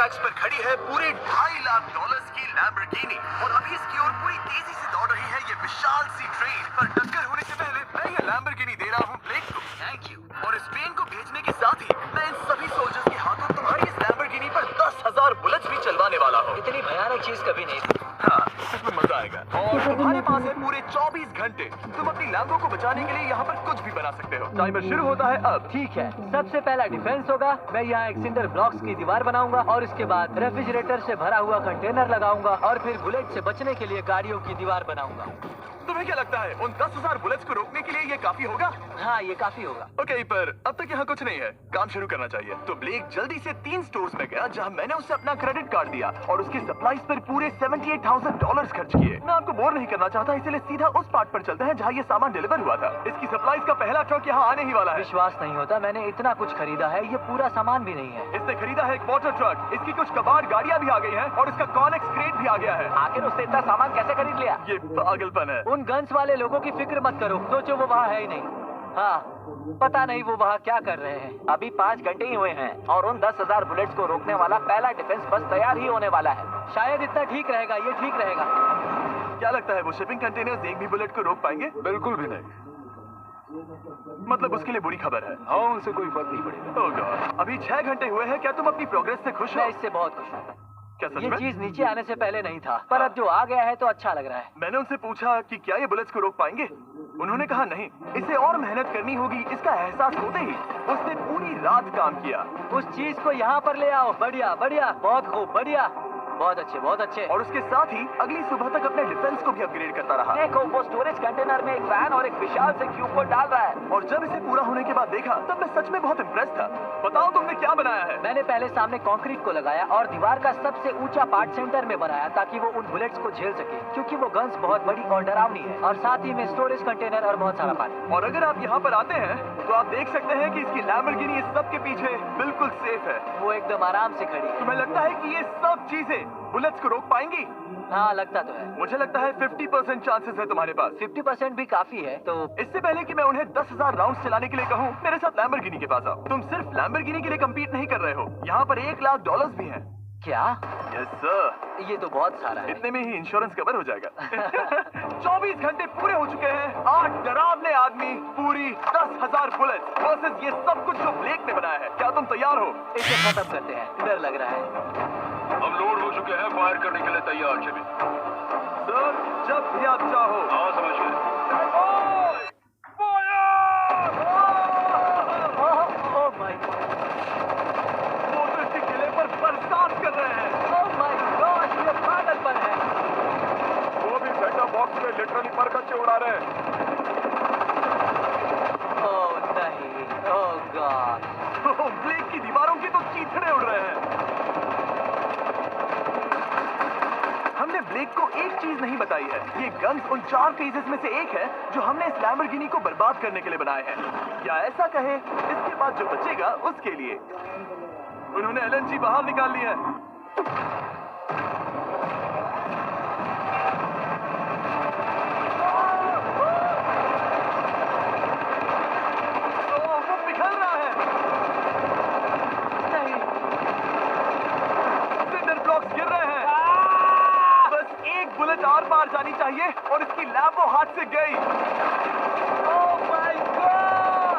Tracks पर खड़ी है पूरे $2.5 लाख की लैम्बोर्गिनी और अभी इसकी ओर पूरी तेजी से दौड़ रही है ये विशाल सी ट्रेन। पर टक्कर होने से पहले मैं ये लैम्बोर्गिनी दे रहा हूँ ब्लेक को। Thank you. और इस ट्रेन को भेजने के साथ ही मैं इन सभी सोल्जर्स के हाथों तुम्हारी इस लैम्बोर्गिनी पर 10,000 बुलेट्स भी चलवाने वाला हूँ। इतनी भयानक चीज कभी नहीं थी। हाँ, इसमें मजा आएगा। और तुम्हारे पास है पूरे 24 घंटे। तुम अपनी लैम्बो को बचाने के लिए यहाँ पर कुछ भी बना सकते हो। टाइमर शुरू होता है अब। ठीक है, सबसे पहला डिफेंस होगा। मैं यहाँ एक सिंडर ब्लॉक्स की दीवार बनाऊंगा और इसके बाद रेफ्रिजरेटर से भरा हुआ कंटेनर लगाऊंगा और फिर बुलेट से बचने के लिए गाड़ियों की दीवार बनाऊंगा। तुम्हें क्या लगता है उन 10,000 बुलेट्स को रोकने के लिए ये काफी होगा? हाँ, ये काफी होगा। ओके, पर अब तक यहाँ कुछ नहीं है। काम शुरू करना चाहिए। तो ब्लेक जल्दी से 3 स्टोर्स में गया जहाँ मैंने उसे अपना क्रेडिट कार्ड दिया और उसके सप्लाईज पर पूरे $78,000 खर्च किए। मैं आपको बोर नहीं करना चाहता, इसलिए सीधा उस पार्ट पर चलते हैं जहाँ ये सामान डिलीवर हुआ था। इसकी सप्लाईज का पहला ट्रक यहाँ आने ही वाला है। विश्वास नहीं होता, मैंने इतना कुछ खरीदा है, ये पूरा सामान भी नहीं है। इसने खरीदा है एक वाटर ट्रक, इसकी कुछ कबाड़ गाड़ियाँ भी आ गई हैं और इसका कॉनेक्स क्रेट भी आ गया है। आखिर उसने इतना सामान कैसे खरीद लिया? ये पागलपन है। उन गन्स वाले लोगों की फिक्र मत करो, सोचो वो वहाँ है ही नहीं। हाँ, पता नहीं वो वहाँ क्या कर रहे हैं। अभी 5 घंटे ही हुए हैं और उन 10,000 बुलेट्स को रोकने वाला पहला डिफेंस बस तैयार ही होने वाला है। शायद इतना ठीक रहेगा, ये ठीक रहेगा। क्या लगता है वो शिपिंग कंटेनर्स एक भी बुलेट को रोक पाएंगे? बिल्कुल भी नहीं। मतलब उसके लिए बुरी खबर है। हाँ, उनसे कोई फर्क नहीं पड़ेगा। ओह गॉड, अभी 6 घंटे हुए हैं। क्या तुम अपनी प्रोग्रेस से खुश हो? मैं इससे बहुत खुश हूँ। क्या सच ये में? चीज नीचे आने से पहले नहीं था, पर अब जो आ गया है तो अच्छा लग रहा है। मैंने उनसे पूछा कि क्या ये बुलेट्स को रोक पाएंगे। उन्होंने कहा नहीं, इसे और मेहनत करनी होगी। इसका एहसास होते ही उसने पूरी रात काम किया। उस चीज को यहाँ पर ले आओ। बढ़िया बढ़िया, बहुत खूब, बढ़िया, बहुत अच्छे, बहुत अच्छे। और उसके साथ ही अगली सुबह तक अपने डिफेंस को भी अपग्रेड करता रहा। देखो, वो स्टोरेज कंटेनर में एक फैन और एक विशाल से क्यूब को डाल रहा है। और जब इसे पूरा होने के बाद देखा तब मैं सच में बहुत इम्प्रेस था। बताओ तुमने क्या बनाया है? मैंने पहले सामने कंक्रीट को लगाया और दीवार का सबसे ऊंचा पार्ट सेंटर में बनाया ताकि वो उन बुलेट्स को झेल सके, क्योंकि वो गन्स बहुत बड़ी और डरावनी है। और साथ ही में स्टोरेज कंटेनर और बहुत सारा पानी। और अगर आप यहाँ पर आते हैं तो आप देख सकते हैं कि इसकी लैम्बोर्गिनी इस सब के पीछे बिल्कुल सेफ है। वो एकदम आराम से खड़ी है। तुम्हें लगता है कि ये सब चीजें बुलेट्स को रोक पाएंगी? हाँ, लगता तो है। मुझे लगता है 50% चांसेस है तुम्हारे पास। 50% भी काफी है। तो इससे पहले कि मैं उन्हें 10,000 राउंड्स चलाने के लिए कहूँ, मेरे साथ लैम्बोर्गिनी के पास आओ। तुम सिर्फ लैम्बोर्गिनी के लिए कम्पीट नहीं कर रहे हो, यहाँ पर $1,00,000 भी हैं। क्या? Yes sir. ये तो बहुत सारा है। इतने में ही इंश्योरेंस कवर हो जाएगा। 24 घंटे पूरे हो चुके हैं। 8 डरावने आदमी, पूरी 10,000 बुलेट्स वर्सेस ये सब कुछ जो ब्लेक ने बनाया है। क्या तुम तैयार हो? इसे खत्म करते हैं, डर लग रहा है। हम लोड हो चुके हैं, फायर करने के लिए तैयार। चलिए सर, जब भी आप चाहो। हाँ, समझ गए। ओह माय गॉड, मोटर के किले पर बरसात कर रहे हैं। ओह माय गॉड, ये पागलपन है। वो भी सेटअप बॉक्स में लिटरली पर कच्चे उड़ा रहे हैं। ओह नहीं, ओह गॉड। ब्लेक की दीवारों की तो चीथड़े उड़ रहे हैं। हमने ब्लेक को एक चीज नहीं बताई है, ये गन्स उन 4 फेजेस में से एक है जो हमने इस लैम्बोर्गिनी को बर्बाद करने के लिए बनाए हैं। या ऐसा कहे, इसके बाद जो बचेगा उसके लिए। उन्होंने LNG बाहर निकाल ली है। वो पिघल रहा है। नहीं, सिंडर ब्लॉक्स गिर रहे हैं। बस एक बुलेट आर पार जानी चाहिए और इसकी लैम्बो हाथ से गई। Oh my God.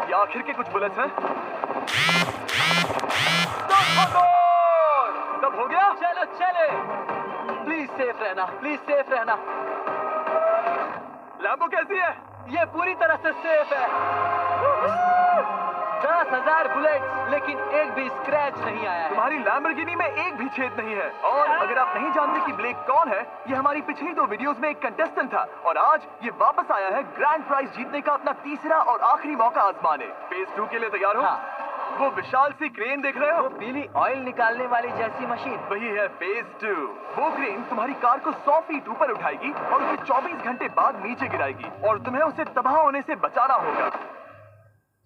ये आखिर के कुछ बुलेट्स हैं। सब हो गया? चलो चले, प्लीज सेफ रहना, प्लीज सेफ रहना। लैम्बो कैसी है? ये पूरी तरह से सेफ है। 10,000 बुलेट्स, लेकिन एक भी स्क्रैच नहीं आया है। तुम्हारी लैम्बोर्गिनी में एक भी छेद नहीं है। और अगर आप नहीं जानते कि ब्लेक कौन है, ये हमारी पिछली 2 वीडियोस में एक कंटेस्टेंट था और आज ये वापस आया है ग्रैंड प्राइज जीतने का अपना तीसरा और आखिरी मौका आजमाने। फेज 2 के लिए तैयार हो? हाँ। वो विशाल सी क्रेन देख रहे वो हो? पीली ऑयल निकालने वाली जैसी मशीन। वही है फेज 2। वो क्रेन तुम्हारी कार को 100 फीट ऊपर उठाएगी और उसे 24 घंटे बाद नीचे गिराएगी और तुम्हें उसे तबाह होने से बचाना होगा।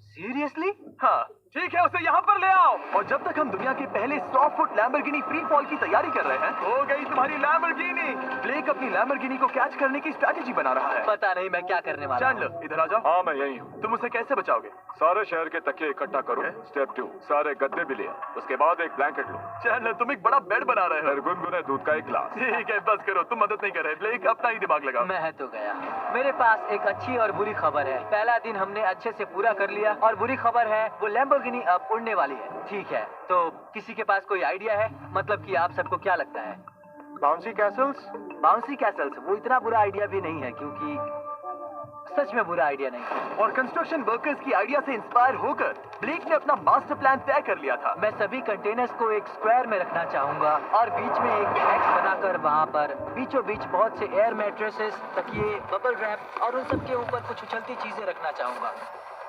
सीरियसली? हाँ, ठीक है, उसे यहाँ पर ले आओ। और जब तक हम दुनिया के पहले 100 फुट लैम्बोर्गिनी फ्री फॉल की तैयारी कर रहे हैं, हो गई तुम्हारी लैम्बोर्गिनी। ब्लेक अपनी लैम्बोर्गिनी को कैच करने की स्ट्रैटेजी बना रहा है। पता नहीं मैं क्या करने वाला हूँ। चैंडलर, इधर आ जाओ। हाँ, मैं यही हूँ। तुम उसे कैसे बचाओगे? सारे शहर के तकिए इकट्ठा करो। स्टेप 2, सारे गद्दे भी ले आओ। उसके बाद एक ब्लैंकेट लो। चैंडलर, तुम एक बड़ा बेड बना रहे हो। फिर गुनगुने दूध का एक गिलास। ठीक है, बस करो, तुम मदद नहीं कर रहे। ब्लेक, अपना ही दिमाग लगाओ। मैं तो गया। मेरे पास एक अच्छी और बुरी खबर है। पहला दिन हमने अच्छे से पूरा कर लिया और बुरी खबर है वो लैम्बोर्गिनी अब उड़ने वाली है। ठीक है, तो किसी के पास कोई आइडिया है? मतलब कि आप सबको क्या लगता है? Bouncy Castle's? बाउंसी कैसल्स वो इतना बुरा आइडिया भी नहीं है, क्योंकि सच में बुरा आइडिया नहीं है। और कंस्ट्रक्शन वर्कर्स की आइडिया से इंस्पायर होकर ब्लेक ने अपना मास्टर प्लान तय कर लिया था। मैं सभी कंटेनर्स को एक स्क्वायर में रखना चाहूंगा और बीच में एक एक्स बनाकर वहाँ पर बीचों बीच बहुत से एयर मैट्रेसेस, तकिए, बबल रैप और उन सब के ऊपर कुछ उछलती चीजें रखना चाहूंगा।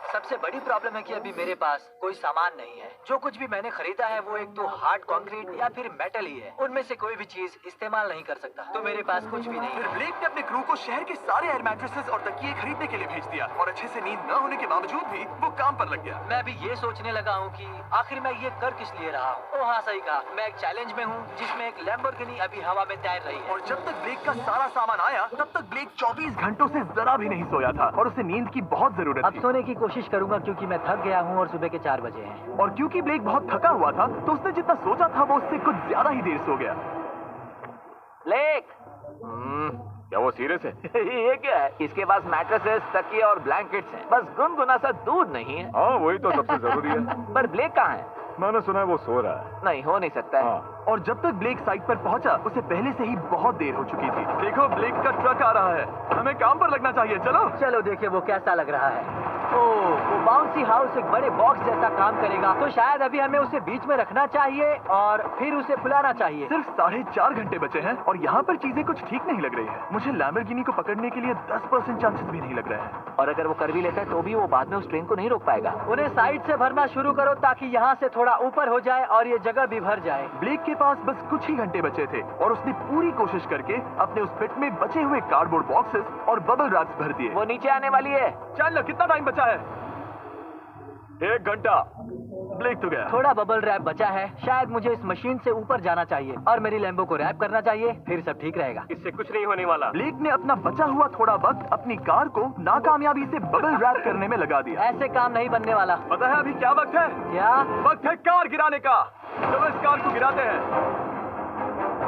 सबसे बड़ी प्रॉब्लम है कि अभी मेरे पास कोई सामान नहीं है। जो कुछ भी मैंने खरीदा है वो एक तो हार्ड कंक्रीट या फिर मेटल ही है। उनमें से कोई भी चीज इस्तेमाल नहीं कर सकता, तो मेरे पास कुछ भी नहीं फिर है। ब्लेक ने अपने क्रू को शहर के सारे एयर मैट्रेसेस और तकिए खरीदने के लिए भेज दिया और अच्छे से नींद न होने के बावजूद भी वो काम पर लग गया। मैं अभी ये सोचने लगा हूँ कि आखिर मैं ये कर किस लिए रहा हूँ। ओ हाँ, सही कहा, मैं एक चैलेंज में हूँ जिसमें एक लैम्बोर्गिनी अभी हवा में तैर रही है। और जब तक ब्लेक का सारा सामान आया तब तक ब्लेक 24 घंटों से जरा भी नहीं सोया था और उसे नींद की बहुत जरूरत अब थी। सोने की कोशिश करूंगा क्योंकि मैं थक गया हूँ और सुबह के 4 बजे हैं। और क्योंकि ब्लेक बहुत थका हुआ था तो उसने जितना सोचा था वो उससे कुछ ज्यादा ही देर सो गया। ब्लेक, क्या वो सीरियस है? ये क्या है? इसके पास मैट्रेसेस, तकिए और ब्लैंकेट्स हैं, बस गुनगुना सा दूध नहीं है। हाँ, वही तो सबसे जरूरी है। पर ब्लेक कहाँ है? मैंने सुना है वो सो रहा है। नहीं, हो नहीं सकता है। हाँ। और जब तक ब्लेक साइट पर पहुंचा उसे पहले से ही बहुत देर हो चुकी थी। देखो, ब्लेक का ट्रक आ रहा है, हमें काम पर लगना चाहिए। चलो चलो देखे वो कैसा लग रहा है। ओह, वो बाउंसी हाउस एक बड़े बॉक्स जैसा काम करेगा, तो शायद अभी हमें उसे बीच में रखना चाहिए और फिर उसे फुलाना चाहिए। सिर्फ 4.5 घंटे बचे हैं और यहाँ पर चीजें कुछ ठीक नहीं लग रही है। मुझे लैम्बोर्गिनी को पकड़ने के लिए 10% चांसेस भी नहीं लग रहे हैं। और अगर वो कर भी लेता है तो भी वो बाद में उस ट्रेन को नहीं रोक पाएगा। उन्हें साइड से भरना शुरू करो ताकि यहाँ से थोड़ा ऊपर हो जाए और ये जगह भी भर जाए। ब्लेक के पास बस कुछ ही घंटे बचे थे और उसने पूरी कोशिश करके अपने उस पिट में बचे हुए कार्डबोर्ड बॉक्सेस और बबल रैप्स भर दिए। वो नीचे आने वाली है। चल, कितना टाइम बचा है? 1 घंटा। ब्लेक तो गया। थोड़ा बबल रैप बचा है। शायद मुझे इस मशीन से ऊपर जाना चाहिए और मेरी लैम्बो को रैप करना चाहिए, फिर सब ठीक रहेगा। इससे कुछ नहीं होने वाला। ब्लेक ने अपना बचा हुआ थोड़ा वक्त अपनी कार को नाकामयाबी से बबल रैप करने में लगा दिया। ऐसे काम नहीं बनने वाला। पता है अभी क्या वक्त है? क्या? वक्त है कार गिराने का। चलो इस कार को गिराते हैं।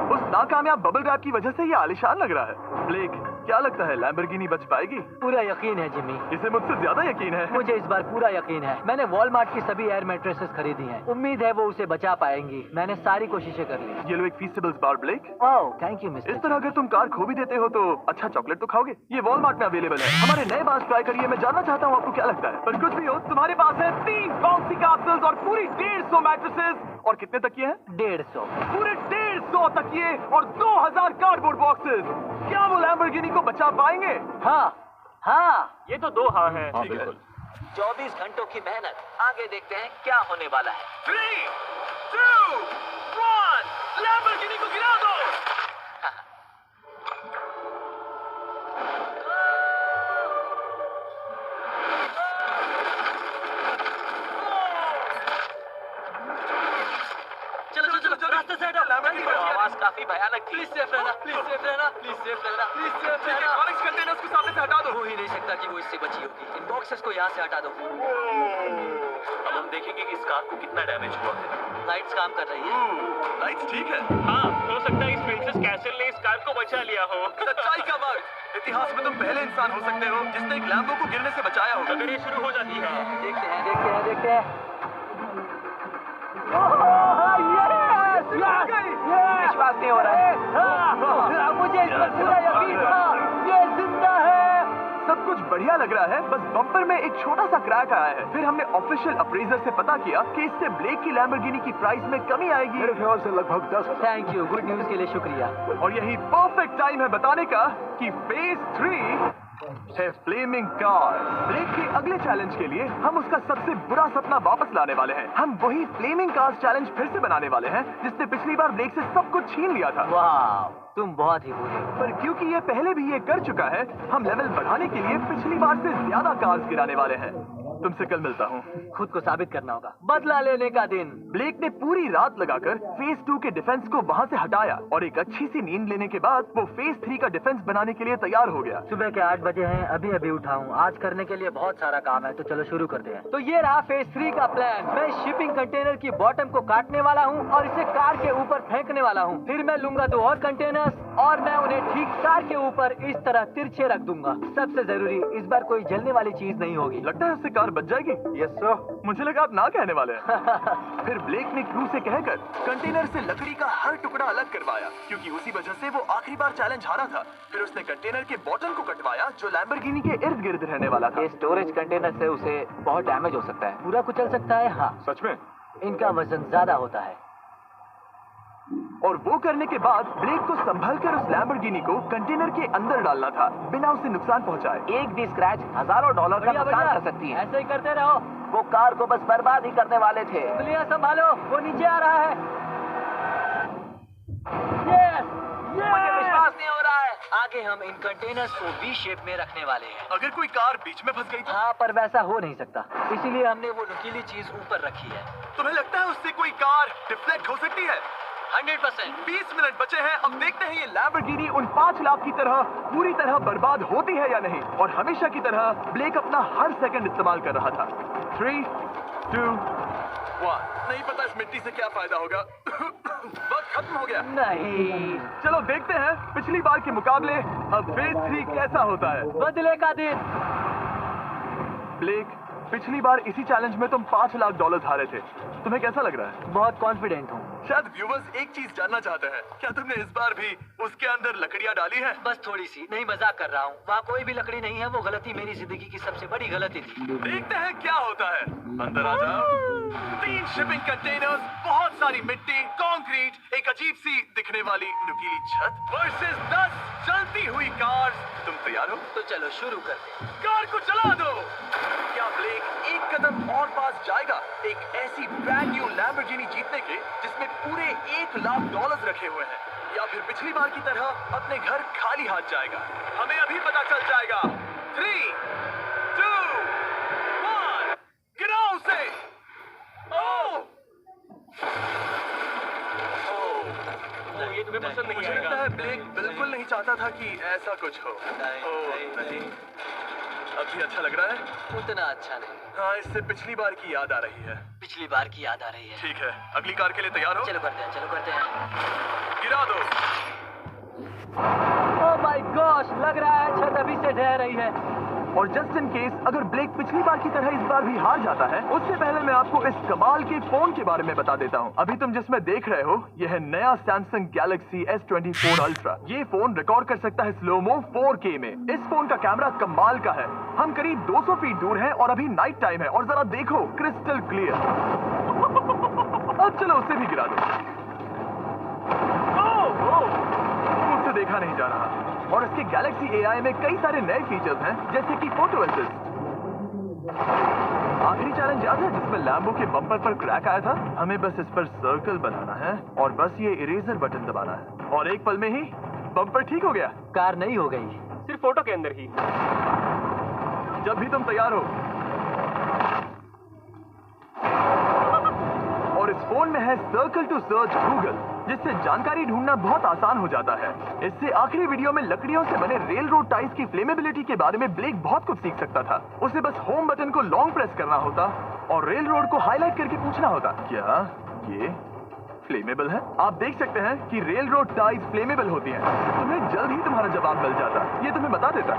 उस नाकामयाब बबल रैप की वजह से ये आलिशान लग रहा है। ब्लेक, क्या लगता है लैम्बोर्गिनी बच पाएगी? पूरा यकीन है जिमी, इसे मुझसे ज्यादा यकीन है। मुझे इस बार पूरा यकीन है। मैंने वॉलमार्ट की सभी एयर मैट्रेसेस खरीदी हैं। उम्मीद है वो उसे बचा पाएंगी। मैंने सारी कोशिशें कर ली। ये लो एक Feastables bar Blake. Oh, thank you mister. इस तरह अगर तुम कार खो भी देते हो तो अच्छा चॉकलेट तो खाओगे। ये वॉलमार्ट में अवेलेबल है। हमारे नए बार्स ट्राई करिए। मैं जानना चाहता हूँ आपको क्या लगता है। पर कुछ भी हो, तुम्हारे पास है 3 बाउंसी कैसल्स और पूरी 150 मैट्रेसेस और कितने तकिए हैं? 150। पूरे 150 तकिए और 2000 कार्डबोर्ड बॉक्सेस। क्या वो लैम्बोर्गिनी को बचा पाएंगे? हाँ हाँ, ये तो 2 हाँ हैं। ठीक है। 24 घंटों की मेहनत, आगे देखते हैं क्या होने वाला है। 3, 2, 1, लैम्बोर्गिनी को गिरा दो। चलो चलो चलो, रास्ते से हटो। आवाज काफी भयानक थी। प्लीज सेफ रहना, प्लीज सेफ रहना, प्लीज सेफ रहना, प्लीज सेफ रहना। कॉनिक्स कंटेनर्स को सामने से हटा दो। हो ही नहीं सकता कि वो इससे बची होगी। इन बॉक्सेस को यहाँ से हटा दो। अब हम देखेंगे कि इस कार को कितना डैमेज हुआ है। लाइट्स काम कर रही है। लाइट्स ठीक है। हाँ, हो सकता है इस प्रिंसेस कैसल ने इस कार को बचा लिया हो। सच्चाई का वक्त। इतिहास में तुम पहले इंसान हो सकते हो जिसने एक लैम्बो को गिरने से बचाया होगा। अगर ये शुरू हो जाती है देखते हैं देखते हैं देखते हैं। विश्वास नहीं हो रहा है। मुझे इस पर पूरा यकीन था। ये जिंदा है। सब कुछ बढ़िया लग रहा है, बस बम्पर में एक छोटा सा क्रैक आया है। फिर हमने ऑफिशियल अप्रेजर से पता किया कि इससे ब्लेक की लैम्बोर्गिनी की प्राइस में कमी आएगी। मेरे ख्याल से लगभग 10। थैंक यू, गुड न्यूज के लिए शुक्रिया। और यही परफेक्ट टाइम है बताने का कि फेज 3 है फ्लेमिंग कार। ब्लेक के अगले चैलेंज के लिए हम उसका सबसे बुरा सपना वापस लाने वाले हैं। हम वही फ्लेमिंग कार्स चैलेंज फिर से बनाने वाले हैं जिसने पिछली बार ब्लेक से सब कुछ छीन लिया था। वाह, तुम बहुत ही बुरे। पर क्योंकि ये पहले भी ये कर चुका है, हम लेवल बढ़ाने के लिए पिछली बार से ज्यादा कार्स गिराने वाले हैं। तुमसे कल मिलता हूँ। खुद को साबित करना होगा। बदला लेने का दिन। ब्लेक ने पूरी रात लगाकर फेज 2 के डिफेंस को वहाँ से हटाया और एक अच्छी सी नींद लेने के बाद वो फेज 3 का डिफेंस बनाने के लिए तैयार हो गया। सुबह के 8 बजे हैं, अभी अभी उठा हूँ। आज करने के लिए बहुत सारा काम है, तो चलो शुरू करते हैं। तो ये रहा फेज 3 का प्लान। मैं शिपिंग कंटेनर की बॉटम को काटने वाला हूँ और इसे कार के ऊपर फेंकने वाला हूँ। फिर मैं लूंगा 2 और कंटेनर्स और मैं उन्हें ठीक कार के ऊपर इस तरह तिरछे रख दूंगा। सबसे जरूरी, इस बार कोई जलने वाली चीज नहीं होगी। लगता है उससे कार बच जाएगी। Yes sir. मुझे लगा आप ना कहने वाले हैं। फिर ब्लेक ने क्रू से कहकर कंटेनर से लकड़ी का हर टुकड़ा अलग करवाया, क्योंकि उसी वजह से वो आखिरी बार चैलेंज हारा था। फिर उसने कंटेनर के बॉटम को कटवाया जो लैम्बोर्गिनी के इर्द गिर्द रहने वाला था। स्टोरेज कंटेनर से उसे बहुत डैमेज हो सकता है, पूरा कुचल सकता है। हाँ, सच में? इनका वजन ज्यादा होता है। और वो करने के बाद ब्लेक को संभलकर उस लैम्बोर्गिनी को कंटेनर के अंदर डालना था बिना उसे नुकसान पहुंचाए। एक भी स्क्रैच हजारों डॉलर का नुकसान कर सकती है। ऐसे ही करते रहो। वो कार को बस बर्बाद ही करने वाले थे। संभालो, वो नीचे आ रहा है। मुझे विश्वास नहीं हो रहा है। आगे हम इन कंटेनर्स को वी शेप में रखने वाले हैं। अगर कोई कार बीच में फंस गई तो? हाँ, पर वैसा हो नहीं सकता, इसीलिए हमने वो नुकीली चीज ऊपर रखी है। तुम्हें लगता है उससे कोई कार डिफ्लेक्ट हो सकती है? 100%। 20 मिनट बचे हैं। अब देखते हैं ये लैम्बोर्गिनी उन 5 लाख की तरह पूरी तरह बर्बाद होती है या नहीं। और हमेशा की तरह ब्लेक अपना हर सेकंड इस्तेमाल कर रहा था। 3, 2, 1। नहीं पता इस मिट्टी से क्या फायदा होगा। वक्त खत्म हो गया। नहीं, चलो देखते हैं पिछली बार के मुकाबले अब फेज 3 कैसा होता है। बदले का दिन। ब्लेक, पिछली बार इसी चैलेंज में तुम $5 लाख हारे थे। तुम्हें कैसा लग रहा है? बहुत कॉन्फिडेंट हूँ। शायद व्यूवर्स एक चीज जानना चाहते हैं, क्या तुमने इस बार भी उसके अंदर लकड़ियां डाली हैं? बस थोड़ी सी। नहीं, मजाक कर रहा हूँ। वहाँ कोई भी लकड़ी नहीं है। वो गलती मेरी जिंदगी की सबसे बड़ी गलती थी। देखते हैं क्या होता है। अंदर आ जाओ। 3 शिपिंग कंटेनर्स, बहुत सारी मिट्टी, कंक्रीट, एक अजीब सी दिखने वाली नुकीली छत वर्सेस 10 चलती हुई कार्स। तुम तैयार हो? तो चलो शुरू करते हैं। कार को चला दो। क्या ब्लेक एक कदम और पास जाएगा एक ऐसी ब्रांड न्यू लैम्बोर्गिनी जीतने के जिसमें पूरे $1 लाख रखे हुए हैं, या फिर पिछली बार की तरह अपने घर खाली हाथ जाएगा? हमें अभी पता चल जाएगा। 3, 2, 1, गिराओ उसे। ओह! ये तुम्हें पसंद नहीं मुझे आएगा। लगता है ब्लेक बिल्कुल नहीं चाहता था कि ऐसा कुछ हो। नहीं। अब भी अच्छा लग रहा है? उतना अच्छा नहीं। हाँ, इससे पिछली बार की याद आ रही है। पिछली बार की याद आ रही है। ठीक है, अगली कार के लिए तैयार हो? चलो करते हैं। गिरा दो। ओह माय गॉश, लग रहा है छत अभी से ढह रही है। और जस्ट इन केस अगर ब्लेक पिछली बार की तरह इस बार भी हार जाता है, उससे पहले मैं आपको इस कमाल के फोन के बारे में बता देता हूँ। अभी तुम जिसमें देख रहे हो, यह है नया सैमसंग गैलेक्सी S24 अल्ट्रा। ये फोन रिकॉर्ड कर सकता है स्लोमो 4K में। इस फोन का कैमरा कमाल का है। हम करीब 200 फीट दूर हैं और अभी नाइट टाइम है और जरा देखो, क्रिस्टल क्लियर। अब चलो उसे भी गिरा दो। मुझसे देखा नहीं जा रहा। और इसके गैलेक्सी AI में कई सारे नए फीचर्स हैं, जैसे कि फोटो असिस्ट। आखिरी चैलेंज याद है जिसमें लैम्बो के बम्पर पर क्रैक आया था? हमें बस इस पर सर्कल बनाना है और बस ये इरेजर बटन दबाना है और एक पल में ही बम्पर ठीक हो गया। कार नहीं हो गई, सिर्फ फोटो के अंदर ही। जब भी तुम तैयार हो। और इस फोन में है सर्कल टू सर्च गूगल, जिससे जानकारी ढूंढना बहुत आसान हो जाता है। इससे आखिरी वीडियो में लकड़ियों से बने रेल रोड टाइज की फ्लेमेबिलिटी के बारे में ब्लेक बहुत कुछ सीख सकता था। उसे बस होम बटन को लॉन्ग प्रेस करना होता और रेल रोड को हाईलाइट करके पूछना होता, क्या ये फ्लेमेबल है? आप देख सकते हैं कि रेल रोड टाइज फ्लेमेबल होती हैं। तुम्हें जल्द ही तुम्हारा जवाब मिल जाता। ये तुम्हें बता देता।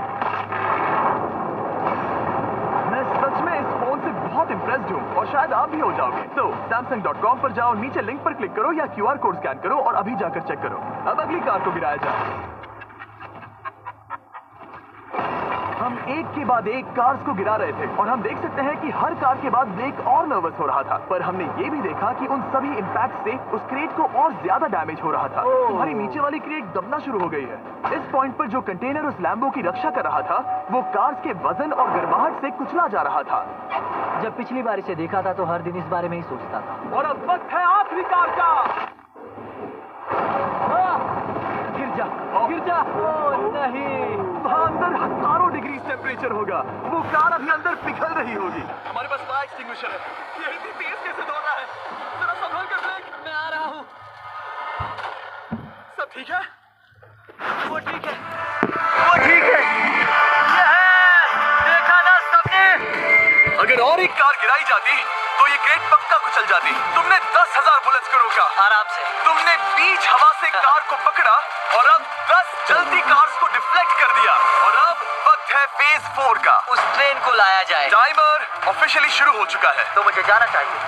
मैं सच में इस फोन से बहुत इम्प्रेस्ड हूँ और शायद आप भी हो जाओगे। तो Samsung.com पर जाओ, नीचे लिंक पर क्लिक करो या QR कोड स्कैन करो और अभी जाकर चेक करो। अब अगली कार को गिराया जाए। हम एक के बाद एक कार्स को गिरा रहे थे और हम देख सकते हैं कि हर कार के बाद ब्लेक और नर्वस हो रहा था, पर हमने ये भी देखा कि उन सभी इम्पैक्ट से उस क्रेट को और ज्यादा डैमेज हो रहा था। तुम्हारी नीचे वाली क्रेट दबना शुरू हो गई है। इस पॉइंट पर जो कंटेनर उस लैम्बो की रक्षा कर रहा था, वो कार्स के वजन और गर्माहट से कुचला जा रहा था। जब पिछली बार इसे देखा था तो हर दिन इस बारे में ही सोचता था। और अब वक्त है आखिरी कार का। गिर जा। ओह नहीं। अंदर हजारों डिग्री टेम्परेचर होगा। वो कार अभी अंदर पिघल रही होगी। हमारे पास फायर एक्सटिंग्विशर है। ये इतनी तेज कैसे दौड़ रहा है? जरा संभल कर ब्लेक। मैं आ रहा हूँ। सब ठीक है? वो ठीक है। वो ठीक है। ये है। देखा ना सबने? अगर और एक कार गिराई जाती तो ये क्रेट पक्का कुचल जाती। तुमने 10,000 बुलेट्स को रोका। आराम से। तुमने बीच हवा से कार को पकड़ा और अब 10 जल्दी कार्स को डिफ्लेक्ट कर दिया। और अब वक्त है फेज 4 का। उस ट्रेन को लाया जाए। टाइमर ऑफिशियली शुरू हो चुका है। तो मुझे जाना चाहिए।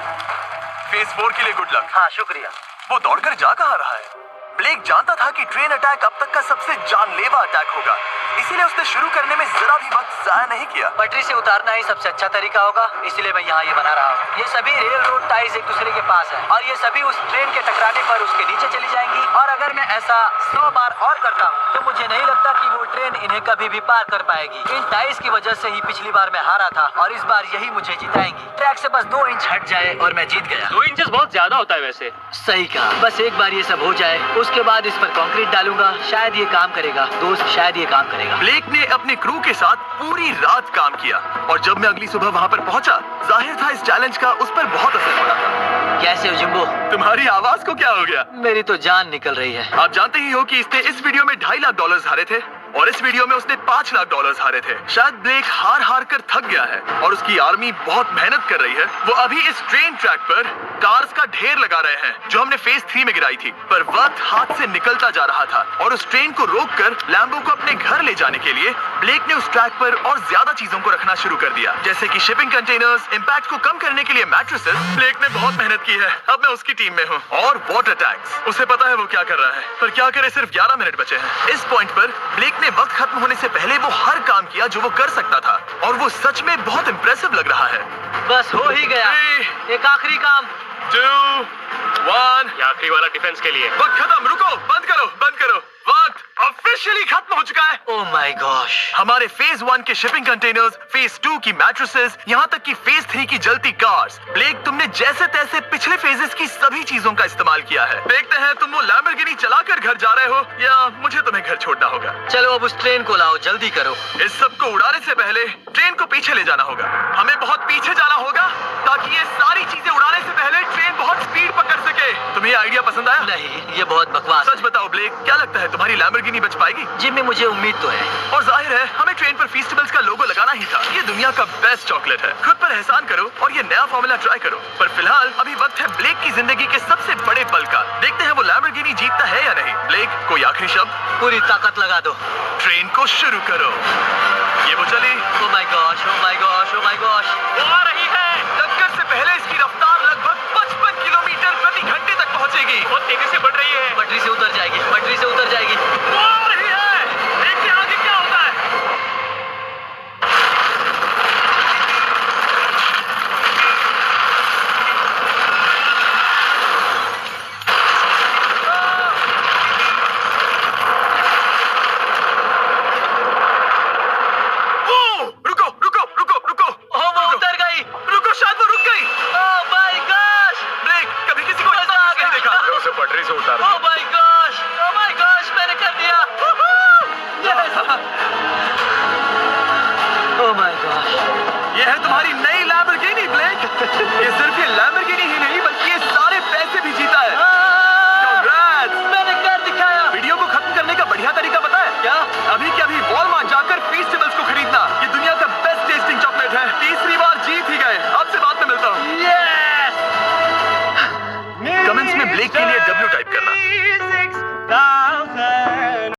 फेज 4 के लिए गुड लक। हाँ, शुक्रिया। वो दौड़कर जा कहाँ रहा है? ब्लेक जानता था कि ट्रेन अटैक अब तक का सबसे जानलेवा अटैक होगा, इसीलिए उसने शुरू करने में जरा भी वक्त जाया नहीं किया। पटरी से उतारना ही सबसे अच्छा तरीका होगा, इसलिए मैं यहाँ ये बना रहा हूँ। ये सभी रेल रोड टाइज एक दूसरे के पास हैं और ये सभी उस ट्रेन के टकराने पर उसके नीचे चली जाएंगी। और अगर मैं ऐसा 100 बार और करता हूँ तो मुझे नहीं लगता कि वो ट्रेन इन्हें कभी भी पार कर पाएगी। इन टाइज की वजह से ही पिछली बार मैं हारा था और इस बार यही मुझे जिताएंगी। ट्रैक से बस 2 इंच हट जाए और मैं जीत गया। 2 इंचेस बहुत ज्यादा होता है वैसे। सही कहा। बस एक बार ये सब हो जाए, उसके बाद इस पर कंक्रीट डालूंगा। शायद ये काम करेगा दोस्त, शायद ये काम करेगा। ब्लेक ने अपने क्रू के साथ पूरी रात काम किया और जब मैं अगली सुबह वहाँ पर पहुँचा, जाहिर था इस चैलेंज का उस पर बहुत असर पड़ा था। कैसे हो जिम्बो? तुम्हारी आवाज को क्या हो गया? मेरी तो जान निकल रही है। आप जानते ही हो कि इसने इस वीडियो में $2.5 लाख हारे थे और इस वीडियो में उसने $5 लाख हारे थे। शायद ब्लेक हार कर थक गया है और उसकी आर्मी बहुत मेहनत कर रही है। वो अभी इस ट्रेन ट्रैक पर कार्स का ढेर लगा रहे हैं जो हमने फेज 3 में गिराई थी, पर वक्त हाथ से निकलता जा रहा था और उस ट्रेन को रोककर लैम्बो को अपने घर ले जाने के लिए ब्लेक ने उस ट्रैक पर और ज्यादा चीजों को रखना शुरू कर दिया, जैसे कि शिपिंग कंटेनर्स, इम्पैक्ट को कम करने के लिए मैट्रेसेस। ब्लेक ने बहुत मेहनत की है, अब मैं उसकी टीम में हूँ। और वाटर टैंक्स, उसे पता है वो क्या कर रहा है, पर क्या करे, सिर्फ 11 मिनट बचे हैं। इस पॉइंट पर ब्लेक ने वक्त खत्म होने से पहले वो हर काम किया जो वो कर सकता था और वो सच में बहुत इंप्रेसिव लग रहा है। बस हो ही गया। 3, एक आखिरी काम। 2, 1। ये आखिरी वाला डिफेंस के लिए। वक्त खत्म, रुको, बंद करो, बंद करो। वक्त ऑफिशियली खत्म हो चुका है। Oh my gosh. हमारे फेज 1 के शिपिंग कंटेनर्स, फेज 2 की मैट्रेसेस, यहाँ तक कि फेज 3 की जलती कार्स। ब्लेक, तुमने जैसे तैसे पिछले फेजेस की सभी चीजों का इस्तेमाल किया है। देखते हैं तुम वो लैम्बोर्गिनी चलाकर घर जा रहे हो या मुझे तुम्हें घर छोड़ना होगा। चलो अब उस ट्रेन को लाओ, जल्दी करो। इस सब को उड़ाने से पहले ट्रेन को पीछे ले जाना होगा। हमें बहुत पीछे जाना होगा ताकि ये सारी चीजें उड़ाने से पहले ट्रेन बहुत स्पीड पकड़ सके। तुम्हें ये आइडिया पसंद आया? नहीं, ये बहुत बकवास। सच बताओ ब्लेक, क्या लगता है तुम्हारी लैम्बोर्गिनी बच पाएगी? जिम्मी, मुझे उम्मीद तो है। और जाहिर है हमें ट्रेन पर फेस्टिवल्स का लोगो लगाना ही था। ये दुनिया का बेस्ट चॉकलेट है। खुद पर एहसान करो और ये नया फॉर्मूला ट्राई करो। पर फिलहाल अभी वक्त है ब्लेक की जिंदगी के सबसे बड़े पल का। देखते हैं वो लैम्बोर्गिनी जीतता है या नहीं। ब्लेक, कोई आखिरी शब्द? पूरी ताकत लगा दो। ट्रेन को शुरू करो। ये वो चली। Oh my gosh, oh my gosh, oh my gosh. वो आ रही है। टक्कर से पहले इसकी रफ्तार लगभग 55 किलोमीटर प्रति घंटे तक पहुंचेगी। बहुत तेजी से बढ़ रही है। पटरी से उतर जाएगी, पटरी से उतर जाएगी। वो आ रही है। देखते हैं आगे क्या होता है। रुको रुको रुको रुको। वो उतर गई। रुको, शायद वो रुक गई। Oh my gosh. ब्रेक, कभी किसी को इतना कुछ नहीं देखा। मैं उसे पटरी से उतार oh my gosh, oh my gosh, मैंने कर दिया। Oh my gosh. ये है तुम्हारी नई लैम्बोर्गिनी ब्लेक। ये सिर्फ ये लैम्बोर्गिनी ही नहीं बल्कि ये सारे पैसे भी जीता है। Congrats! मैंने कर दिखाया। वीडियो को खत्म करने का बढ़िया तरीका पता है क्या? अभी के अभी वॉलमार्ट जाकर फेस्टिवल्स को खरीदना। ये दुनिया का बेस्ट टेस्टिंग चॉकलेट है। तीसरी बार जीत ही गए। आपसे बाद में मिलता हूँ। यस। कमेंट्स में ब्लेक के लिए W टाइप